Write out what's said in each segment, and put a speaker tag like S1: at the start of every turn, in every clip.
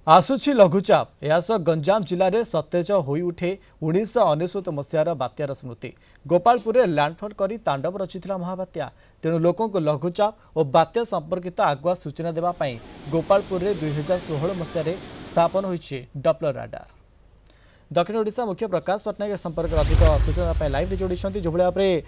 S1: आसुची लघुचाप यह गंजाम जिले में सतेज हो उठे 1999 मसीहार बात्यार स्मृति। गोपालपुर में लैंडफॉल कर तांडव रचिता महाबात्या। तेणु लोकों को लघुचाप और बात्या संपर्कित आगुआ सूचना देवाई गोपालपुर में 2016 मसीह स्थापन होइछि डपलर राडार। दक्षिण ओडिशा मुख्य प्रकाश पट्टनायक संपर्क अधिक सूचना लाइव जोड़ी जो भाव में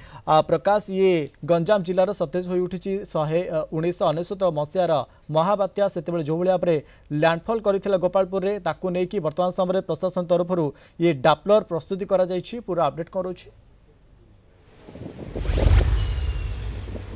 S1: प्रकाश ये गंजाम जिलार सतेज हो उठी 1999 मसीहार महाबात्या से जो भाव में लैंडफॉल करथिला गोपालपुर में ताकू नहीं वर्तमान समय प्रशासन तरफ ये डपलर प्रस्तुति करा जायछि। पूरा अपडेट करूछि।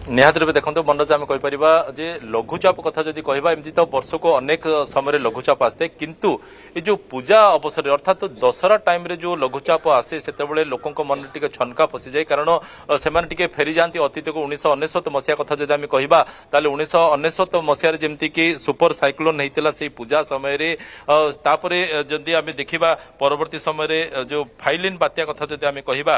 S2: निहात रूपे देखो मनोज आम कहीपर जे लघुचाप कथा जदि कहबा एमती तो वर्ष को अनेक समय लघुचाप आसते किंतु ये जो पूजा अवसर अर्थात दशहरा टाइम रे जो लघुचाप आसे से लोकों मन टे छनका पशि जाए कारण से फेरी जाती अतीत को 1999 मसीहा कथा जब आम कहबा 1999 मसीह जमती कि सुपर साइक्लोन होता से पूजा समय तापरे जदि आम देखा परवर्ती समय जो फाइलिन बात्या कथा जब आम कहबा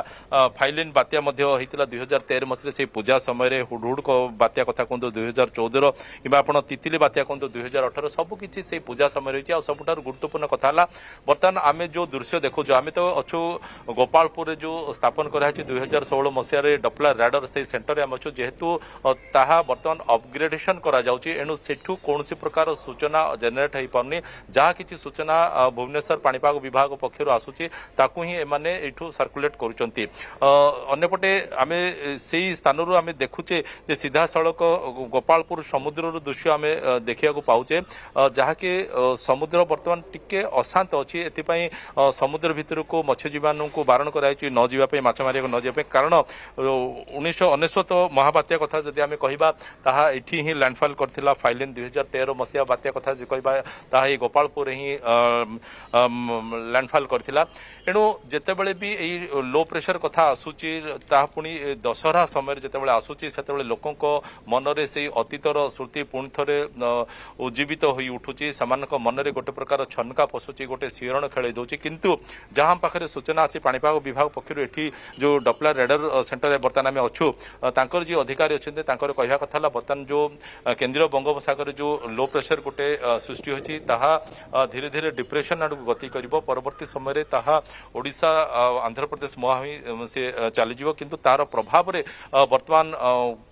S2: फाइलिन बात्या 2013 मसीह से पूजा समय हुड को बात्या कथा कहतु 2014 कि आप तितली बात्या कहतु 2018 सबकि से पूजा समय रही है। सबुठ गुरुत्वपूर्ण कथा बर्तमान आम जो दृश्य देखु आम तो अच्छु गोपालपुर जो स्थापन कराई 2016 मसीह डपलर राडार से सेंटर आम अच्छु जेहेतु ताहा बर्तमान अपग्रेडेशन करेणु सेठू कौन प्रकार सूचना जेनेट हो पारनी जहाँ कि सूचना भुवनेश्वर पाणीपाग विभाग पक्षर आसूची ताकू ही एमाने एठू सर्कुलेट करुचंती। अन्यपटे आम से स्थान आम देखुचे जे सीधा सड़क गोपालपुर समुद्र दृश्य आम देखा पाचे जहाँकि समुद्र बर्तमान टिके अशांत अच्छी एपाई समुद्र भितर को मत्स्यजीवी को बारण कराई न जावाई माछ मारे न जावाई कारण 1999 महाबात्या कथा जदि आम कहबा ताहा एठी ही लैंडफॉल करथिला फाइलिन 2013 मसीहा बात्या कथा जो कहबा ताहा ही गोपालपुर ही लैंडफॉल करथिला। एणु जेतेबेले भी एई लो प्रेशर कथा आसूची ताहा पुणी दशहरा समय जेतेबेले आसूची सेतेबेले लोकों मनरे से अतीतर स्मृति पुणी थे उज्जीवित हो उठुची सेमानक मनरे गोटे प्रकार छनका पशुची गोटे शिहरण खेल दौर किंतु जहाँ पाखे सूचना अच्छी पाणीपाग विभाग पक्षर एठी जो डपलर राडार सेंटर बर्तमान आम अच्छु तांकर जी अधिकारी अच्छे कहवा कथा बर्तमान जो केंद्रीय बंगोपसागर जो लो प्रेशर गोटे सृष्टि होती धीरे धीरे डिप्रेशन आड़ गति कर परवर्ती समय ओडिशा आंध्र प्रदेश मुहां से चलीज किंतु तार प्रभाव में बर्तमान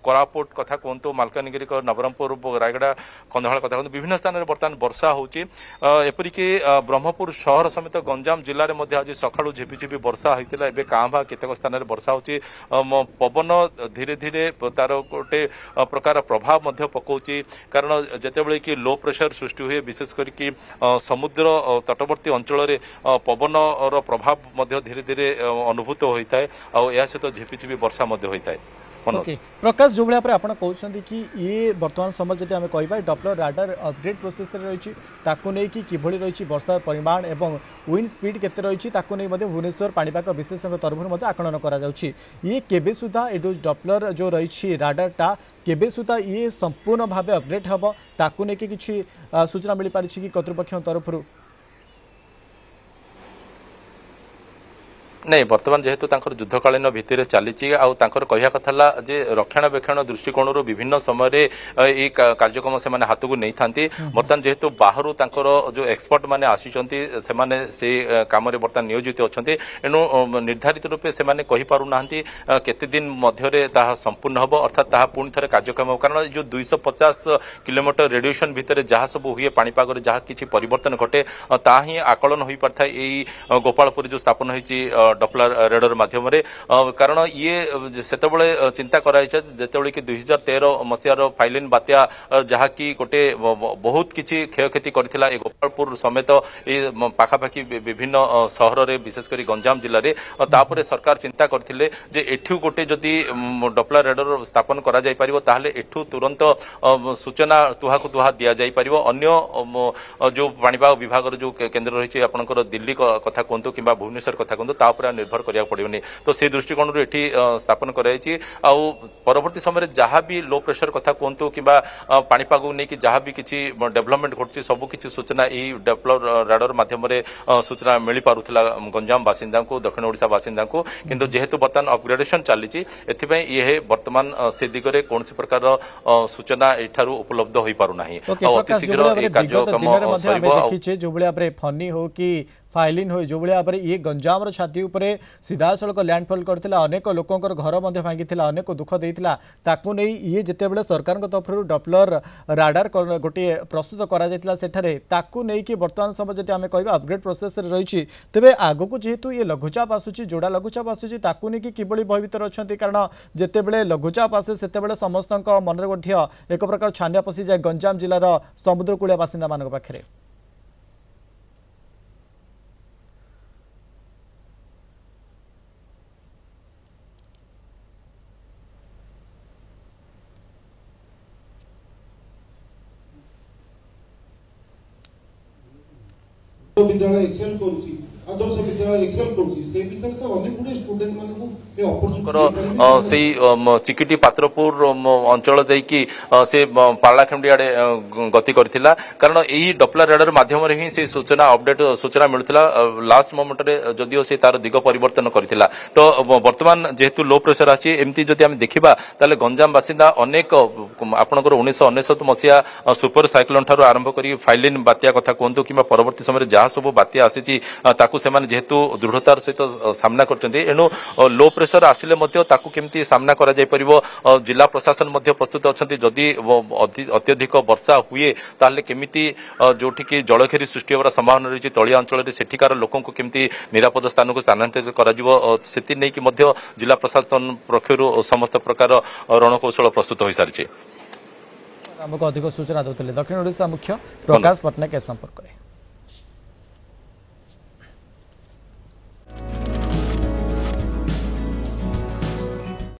S2: कोरापुट कथा कहतु मालकानगिरी नवरंगपुर रायगड़ा कंधमाल कथा कहतु विभिन्न स्थान में बर्तमान वर्षा होपरिक ब्रह्मपुर शहर समेत गंजाम जिले में आज सका झिपिझिपि वर्षा होता है। काँ भा केतक स्थान में वर्षा होची पवन धीरे धीरे तार गोटे प्रकार प्रभाव पकाउची कारण जितेबाला कि लो प्रेशर सृष्टि हुए विशेष करके समुद्र तटवर्ती अंचल पवन प्रभाव धीरे धीरे अनुभूत होता है और सहित झिपिझिपि वर्षा होता है।
S1: प्रकाश जो भाव में आप कहते कि ये बर्तमान समय जब आम कह डपलर राडार अपग्रेड प्रोसेस रही रही वर्षा परिमाण एवं विंड स्पीड केते रही भुवनेश्वर पाणीपाग विशेषज्ञ तरफ आकलन कर सुधा ये डपलर जो रही राडारटा केबे सुधा ये संपूर्ण भाव अपग्रेड हम ताकू नहीं कि सूचना मिल पारी कि कर्तृपक्ष तरफ
S2: नहीं बर्तमान जेहेतु युद्धकालीन भित्तिर चली कहवा कथा जे रक्षणाबेक्षण दृष्टिकोण विभिन्न समय ये कार्यक्रम से हाथ को नहीं था बर्तमान जेहेतु बाहर जो एक्सपर्ट मैंने आसी से कम बर्तमान नियोजित अच्छा एणु निर्धारित रूपे से पारना केते दिन मध्य संपूर्ण हम अर्थात पुणी थे कार्यक्रम कारण जो 250 किलोमीटर रेडिएशन भितर जहाँ सब हुए पाणीपाग जहाँ किसी परिवर्तन घटे ता ही आकलन हो पार था यही गोपालपुर जो स्थापन होती डपलर राडार माध्यम कारण ये से चिंता कराई जितेबाला कि 2013 मसीहार फाइलिन बात्या जहाँ कि गोटे बहुत किसी क्षयक्षति करथिला गोपालपुर समेत ये पाखापाखि विभिन्न सहर में विशेषकर गंजाम जिले में तापर सरकार चिंता करथिले जे एठू गोटे जदि डपलर राडार स्थापन करा जाय परिबो ताहले एठू तुरंत सूचना तुहा को तुहा दिया जाय परिबो अन्य जो पाणीपाग विभाग जो केन्द्र रही आपंकर दिल्ली कथा कहतु कि भुवनेश्वर कथा कहतु निर्भर करिया पड़िबनी। तो से दृष्टिकोण रे एठी स्थापन कराई परवर्ती समय जहाँ भी लो प्रेशर कथा कहतु कि पाणीपाग नहीं कि जहाँ भी किसी डेवलपमेंट घटुची सबू किसी सूचना यही डेवलप राडर माध्यम सूचना मिल पारुला गंजाम बासिंदा को दक्षिण ओडिशा बासिंदा को किंतु जेहेतु बर्तमान अपग्रेडेशन चली ये बर्तमान से दिगरे कौन प्रकार सूचना एठारू उपलब्ध हो पारुना अति शीघ्र ये कार्यक्रम
S1: जो भाई फनी हो कि फाइलिन हो जो भाव में ये गंजाम छाती उपरे सीधा सड़क लैंडफॉल करथिला अनेक लोकंकर घर मध्य भांगी अनेक दुख देइथिला ताकू नहीं ये जितेबाला सरकार तरफ डॉपलर राडार गोटे प्रस्तुत करा जायतिला सेठारे ताकू नहीं कि वर्तमान समय जदि आमे कहबा अपग्रेड प्रोसेस रे रहिछि तेबे आगो जेहेतु ये लघुचाप आसुछि जोड़ा लघुचाप आसुछि ताकू नहीं कि किबळी भयभीत अछंती कारण जितेबाला लघुचाप आसे सेतेबाला समस्तक मन रे गठिया एक प्रकार छानिया पसी जाय गंजाम जिल्लार समुद्रकूलिया बासिंदा मानक पाखरे।
S3: विद्यालय एक्सेल करूची आदर्श विद्यालय एक्सेल करूची से भीतर तो अनेक गुडे स्टूडेंट माने को ए अपॉर्चुनिटी
S2: से चिकिटी पात्रपुर अंचल देकी से पालाखेमडी आडे गति करथिला कारण एही डॉपलर राडार माध्यम रे ही से सूचना अपडेट सूचना मिलथिला लास्ट मोमेंट रे जदियो से तार दिग परिवर्तन करथिला। तो वर्तमान जेहेतु लो प्रेशर आछि एमती जदि हम देखिबा ताले गंजाम बासिंदा अनेक आपनकर 1999 मसिया सुपर साइक्लोन ठारो आरंभ करी फाइलिन बात्या कथा कोंतु किबा परवर्ती समय जहाँ सब बात्या आसी ताकू से जेहेतु दृढ़तार सहित सामना करछन्ते एनु लो प्रेशर आसिले मध्य ताकू केमती सामना करा जाय परिबो जिला प्रशासन मध्य प्रस्तुत अछन्ति जदि अत्यधिक वर्षा हुए ताले केमिति जोठी कि जलघेरी सृष्टि होबार संभावना रही तलिया अंचल रे सेठिकार लोकन को केमती निरापद स्थान को स्थानांतरित करा जिवो सेति नै कि मध्य जिला प्रशासन पक्षरु समस्त प्रकार रणकौशल प्रस्तुत होई सारिछि।
S1: हमको अधिक सूचना देउतले दक्षिण ओडिशा मुख्य प्रकाश पटनायक के संपर्क